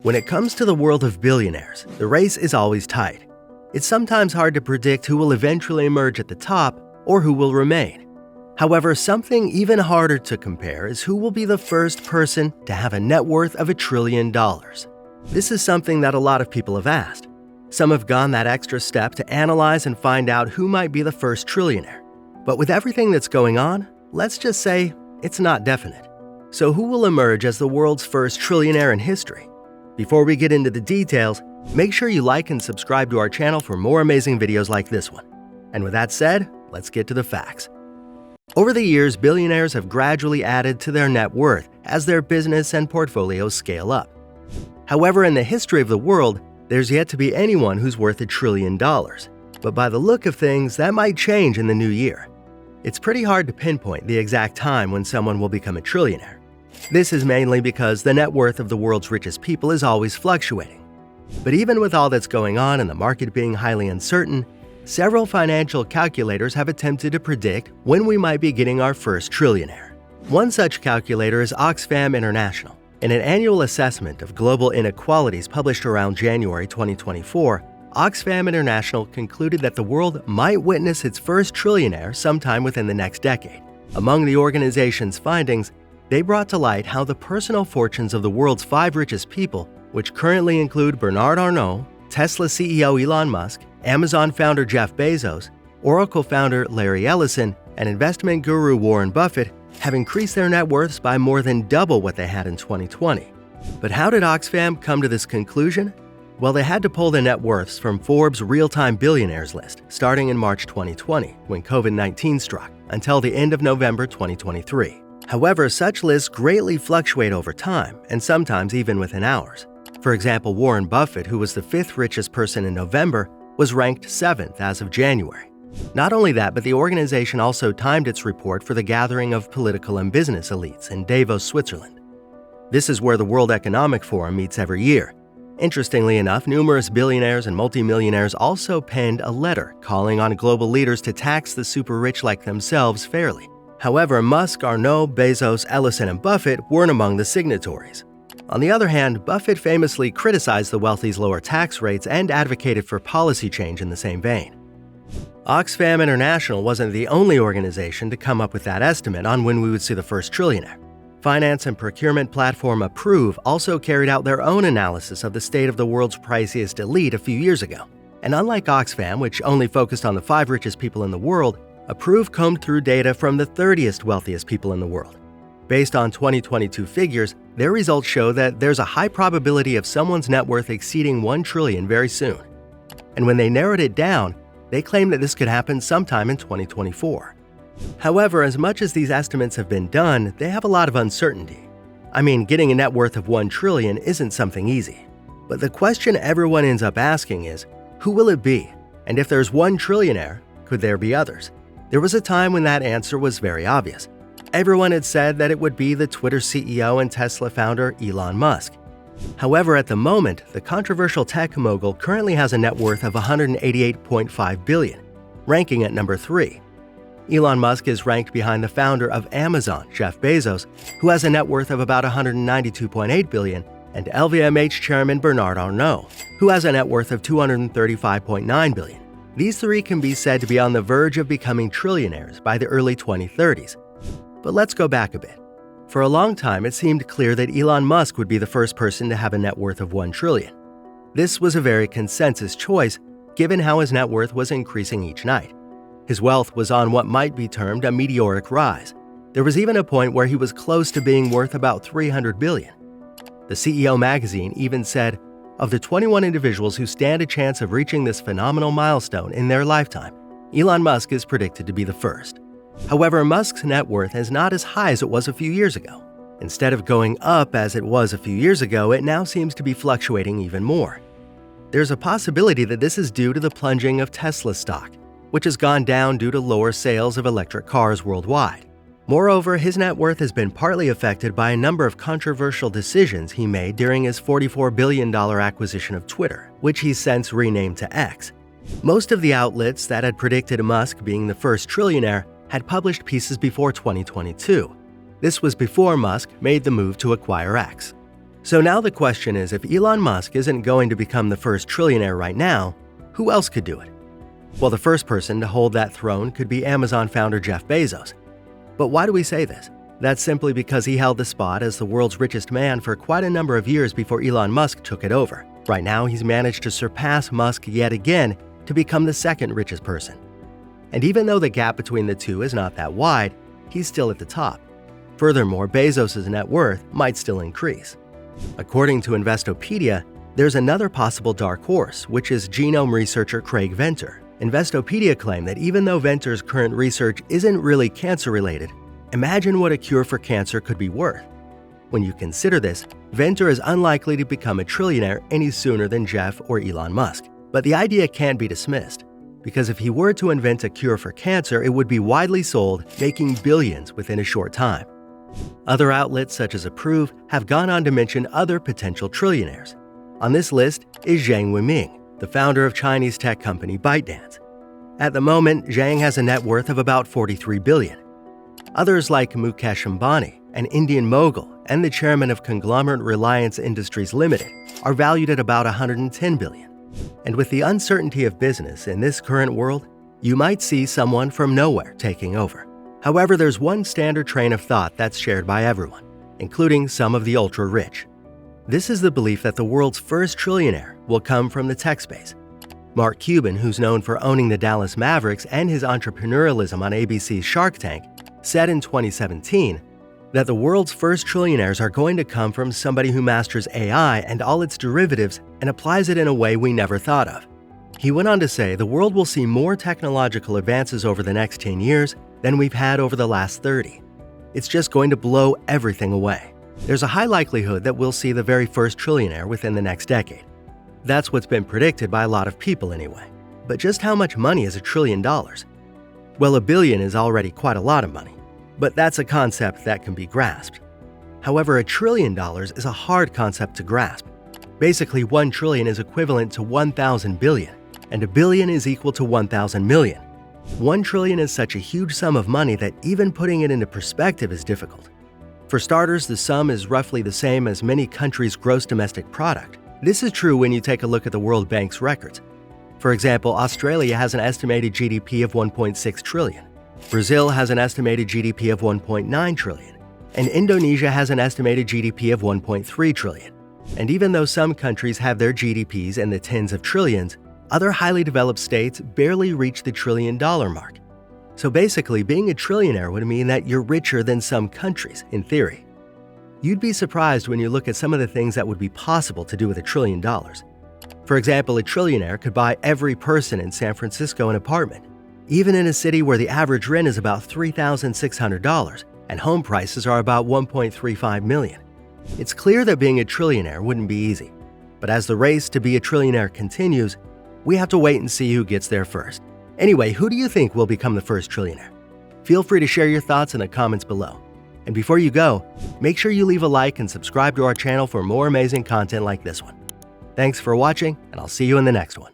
When it comes to the world of billionaires, the race is always tight. It's sometimes hard to predict who will eventually emerge at the top or who will remain. However, something even harder to compare is who will be the first person to have a net worth of $1 trillion. This is something that a lot of people have asked. Some have gone that extra step to analyze and find out who might be the first trillionaire. But with everything that's going on, let's just say it's not definite. So who will emerge as the world's first trillionaire in history? Before we get into the details, make sure you like and subscribe to our channel for more amazing videos like this one. And with that said, let's get to the facts. Over the years, billionaires have gradually added to their net worth as their business and portfolios scale up. However, in the history of the world, there's yet to be anyone who's worth $1 trillion. But by the look of things, that might change in the new year. It's pretty hard to pinpoint the exact time when someone will become a trillionaire. This is mainly because the net worth of the world's richest people is always fluctuating. But even with all that's going on and the market being highly uncertain, several financial calculators have attempted to predict when we might be getting our first trillionaire. One such calculator is Oxfam International. In an annual assessment of global inequalities published around January 2024, Oxfam International concluded that the world might witness its first trillionaire sometime within the next decade. Among the organization's findings, they brought to light how the personal fortunes of the world's 5 richest people, which currently include Bernard Arnault, Tesla CEO Elon Musk, Amazon founder Jeff Bezos, Oracle founder Larry Ellison, and investment guru Warren Buffett, have increased their net worths by more than double what they had in 2020. But how did Oxfam come to this conclusion? Well, they had to pull the net worths from Forbes' real-time billionaires list starting in March 2020, when COVID-19 struck, until the end of November 2023. However, such lists greatly fluctuate over time, and sometimes even within hours. For example, Warren Buffett, who was the 5th richest person in November, was ranked 7th as of January. Not only that, but the organization also timed its report for the gathering of political and business elites in Davos, Switzerland. This is where the World Economic Forum meets every year. Interestingly enough, numerous billionaires and multimillionaires also penned a letter calling on global leaders to tax the super-rich like themselves fairly. However, Musk, Arnault, Bezos, Ellison, and Buffett weren't among the signatories. On the other hand, Buffett famously criticized the wealthy's lower tax rates and advocated for policy change in the same vein. Oxfam International wasn't the only organization to come up with that estimate on when we would see the first trillionaire. Finance and procurement platform Approve also carried out their own analysis of the state of the world's priciest elite a few years ago. And unlike Oxfam, which only focused on the 5 richest people in the world, Approve combed through data from the 30th wealthiest people in the world. Based on 2022 figures, their results show that there's a high probability of someone's net worth exceeding $1 trillion very soon. And when they narrowed it down, they claimed that this could happen sometime in 2024. However, as much as these estimates have been done, they have a lot of uncertainty. I mean, getting a net worth of $1 trillion isn't something easy. But the question everyone ends up asking is, who will it be? And if there's one trillionaire, could there be others? There was a time when that answer was very obvious. Everyone had said that it would be the Twitter CEO and Tesla founder Elon Musk. However, at the moment, the controversial tech mogul currently has a net worth of $188.5 billion, ranking at number 3. Elon Musk is ranked behind the founder of Amazon, Jeff Bezos, who has a net worth of about $192.8 billion, and LVMH chairman Bernard Arnault, who has a net worth of $235.9 billion. These 3 can be said to be on the verge of becoming trillionaires by the early 2030s. But let's go back a bit. For a long time, it seemed clear that Elon Musk would be the first person to have a net worth of $1 trillion. This was a very consensus choice, given how his net worth was increasing each night. His wealth was on what might be termed a meteoric rise. There was even a point where he was close to being worth about $300 billion. The CEO magazine even said, of the 21 individuals who stand a chance of reaching this phenomenal milestone in their lifetime, Elon Musk is predicted to be the first. However, Musk's net worth is not as high as it was a few years ago. Instead of going up as it was a few years ago, it now seems to be fluctuating even more. There's a possibility that this is due to the plunging of Tesla stock, which has gone down due to lower sales of electric cars worldwide. Moreover, his net worth has been partly affected by a number of controversial decisions he made during his $44 billion acquisition of Twitter, which he's since renamed to X. Most of the outlets that had predicted Musk being the first trillionaire had published pieces before 2022. This was before Musk made the move to acquire X. So now the question is, if Elon Musk isn't going to become the first trillionaire right now, who else could do it? Well, the first person to hold that throne could be Amazon founder Jeff Bezos. But why do we say this? That's simply because he held the spot as the world's richest man for quite a number of years before Elon Musk took it over. Right now, he's managed to surpass Musk yet again to become the second richest person. And even though the gap between the two is not that wide, he's still at the top. Furthermore, Bezos' net worth might still increase. According to Investopedia, there's another possible dark horse, which is genome researcher Craig Venter. Investopedia claimed that even though Venter's current research isn't really cancer-related, imagine what a cure for cancer could be worth. When you consider this, Venter is unlikely to become a trillionaire any sooner than Jeff or Elon Musk. But the idea can't be dismissed, because if he were to invent a cure for cancer, it would be widely sold, making billions within a short time. Other outlets such as Approve have gone on to mention other potential trillionaires. On this list is Zhang Weiming, the founder of Chinese tech company ByteDance. At the moment, Zhang has a net worth of about $43 billion. Others like Mukesh Ambani, an Indian mogul and the chairman of conglomerate Reliance Industries Limited, are valued at about $110 billion. And with the uncertainty of business in this current world, you might see someone from nowhere taking over. However, there's one standard train of thought that's shared by everyone, including some of the ultra-rich. This is the belief that the world's first trillionaire will come from the tech space. Mark Cuban, who's known for owning the Dallas Mavericks and his entrepreneurialism on ABC's Shark Tank, said in 2017 that the world's first trillionaires are going to come from somebody who masters AI and all its derivatives and applies it in a way we never thought of. He went on to say the world will see more technological advances over the next 10 years than we've had over the last 30. It's just going to blow everything away. There's a high likelihood that we'll see the very first trillionaire within the next decade. That's what's been predicted by a lot of people anyway. But just how much money is $1 trillion? Well, $1 billion is already quite a lot of money, but that's a concept that can be grasped. However, $1 trillion is a hard concept to grasp. Basically, 1 trillion is equivalent to 1,000 billion, and 1 billion is equal to 1,000 million. 1 trillion is such a huge sum of money that even putting it into perspective is difficult. For starters, the sum is roughly the same as many countries' gross domestic product. This is true when you take a look at the World Bank's records. For example, Australia has an estimated GDP of 1.6 trillion. Brazil has an estimated GDP of 1.9 trillion. And Indonesia has an estimated GDP of 1.3 trillion. And even though some countries have their GDPs in the tens of trillions, other highly developed states barely reach the $1 trillion mark. So basically, being a trillionaire would mean that you're richer than some countries, in theory. You'd be surprised when you look at some of the things that would be possible to do with $1 trillion. For example, a trillionaire could buy every person in San Francisco an apartment, even in a city where the average rent is about $3,600 and home prices are about $1.35 million. It's clear that being a trillionaire wouldn't be easy, but as the race to be a trillionaire continues, we have to wait and see who gets there first. Anyway, who do you think will become the first trillionaire? Feel free to share your thoughts in the comments below. And before you go, make sure you leave a like and subscribe to our channel for more amazing content like this one. Thanks for watching, and I'll see you in the next one.